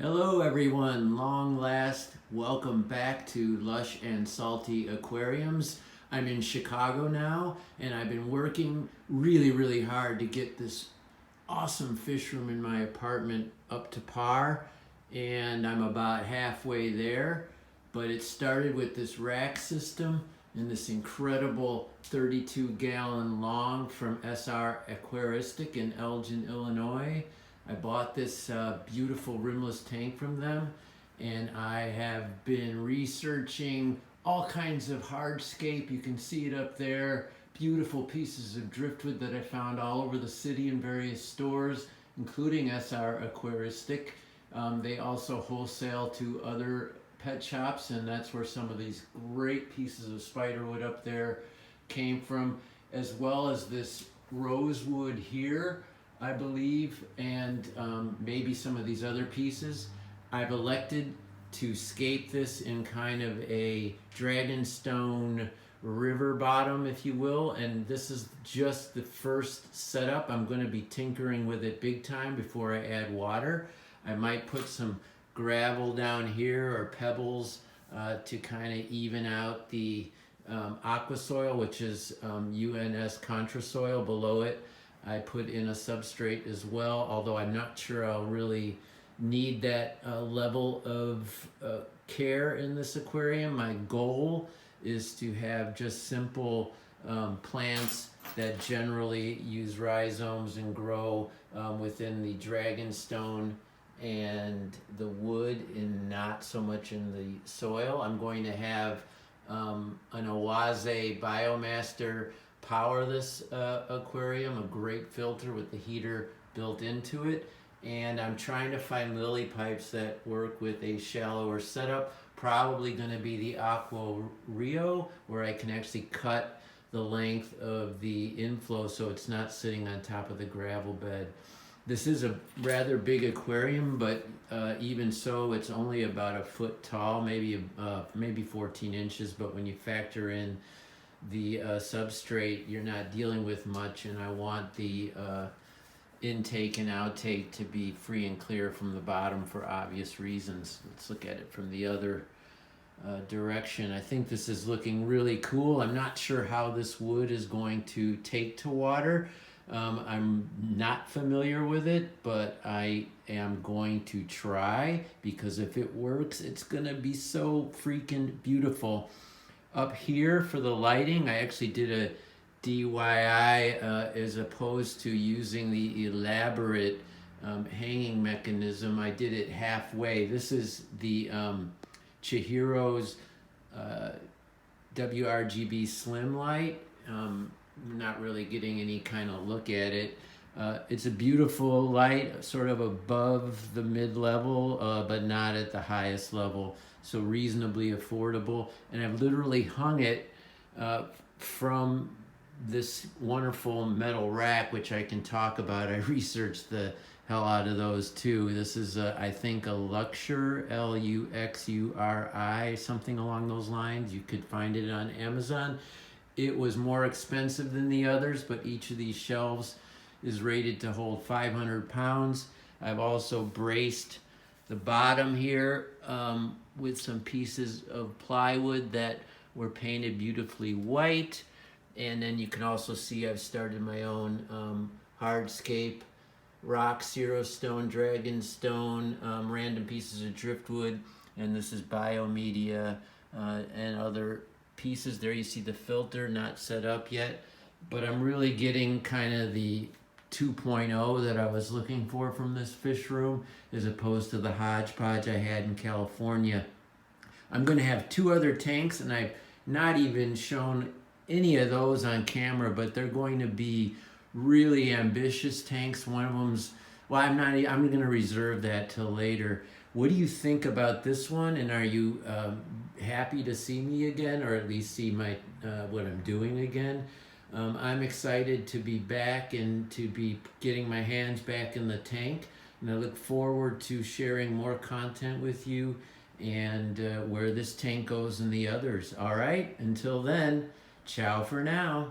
Hello everyone, long last, welcome back to Lush and Salty Aquariums. I'm in Chicago now and I've been working really hard to get this awesome fish room in my apartment up to par, and I'm about halfway there. But it started with this rack system and this incredible 32-gallon long from SRAquaristic in Elgin, Illinois. I bought this beautiful rimless tank from them, and I have been researching all kinds of hardscape. You can see it up there. Beautiful pieces of driftwood that I found all over the city in various stores, including SRAquaristic. They also wholesale to other pet shops, and that's where some of these great pieces of spiderwood up there came from, as well as this rosewood here, I believe, and maybe some of these other pieces. I've elected to scape this in kind of a dragonstone river bottom, if you will, and this is just the first setup. I'm going to be tinkering with it big time before I add water. I might put some gravel down here or pebbles to kind of even out the aqua soil, which is UNS contra soil below it. I put in a substrate as well, although I'm not sure I'll really need that level of care in this aquarium. My goal is to have just simple plants that generally use rhizomes and grow within the dragonstone and the wood, and not so much in the soil. I'm going to have an Oase Biomaster power this aquarium, a great filter with the heater built into it, and I'm trying to find lily pipes that work with a shallower setup. Probably going to be the Aqua Rio, where I can actually cut the length of the inflow so it's not sitting on top of the gravel bed. This is a rather big aquarium, but even so, it's only about a foot tall, maybe 14 inches, but when you factor in the substrate, you're not dealing with much, and I want the intake and outtake to be free and clear from the bottom for obvious reasons. Let's look at it from the other direction. I think this is looking really cool. I'm not sure how this wood is going to take to water. I'm not familiar with it, but I am going to try, because if it works, it's gonna be so freaking beautiful. Up here for the lighting, I actually did a DIY as opposed to using the elaborate hanging mechanism. I did it halfway. This is the Chihiro's WRGB Slim Light. Not really getting any kind of look at it. It's a beautiful light, sort of above the mid-level, but not at the highest level, so reasonably affordable. And I've literally hung it from this wonderful metal rack, which I can talk about. I researched the hell out of those too. This is, I think, a Luxur, Luxuri, something along those lines. You could find it on Amazon. It was more expensive than the others, but each of these shelves is rated to hold 500 pounds. I've also braced the bottom here with some pieces of plywood that were painted beautifully white. And then you can also see I've started my own hardscape, rock, zero stone, dragon stone, random pieces of driftwood, and this is biomedia and other pieces. There you see the filter, not set up yet, but I'm really getting kind of the 2.0 that I was looking for from this fish room, as opposed to the hodgepodge I had in California. I'm going to have two other tanks, and I've not even shown any of those on camera, but they're going to be really ambitious tanks. One of them's, well, I'm going to reserve that till later. What do you think about this one? And are you happy to see me again, or at least see my what I'm doing again? I'm excited to be back and to be getting my hands back in the tank, and I look forward to sharing more content with you and where this tank goes and the others. All right, until then, ciao for now.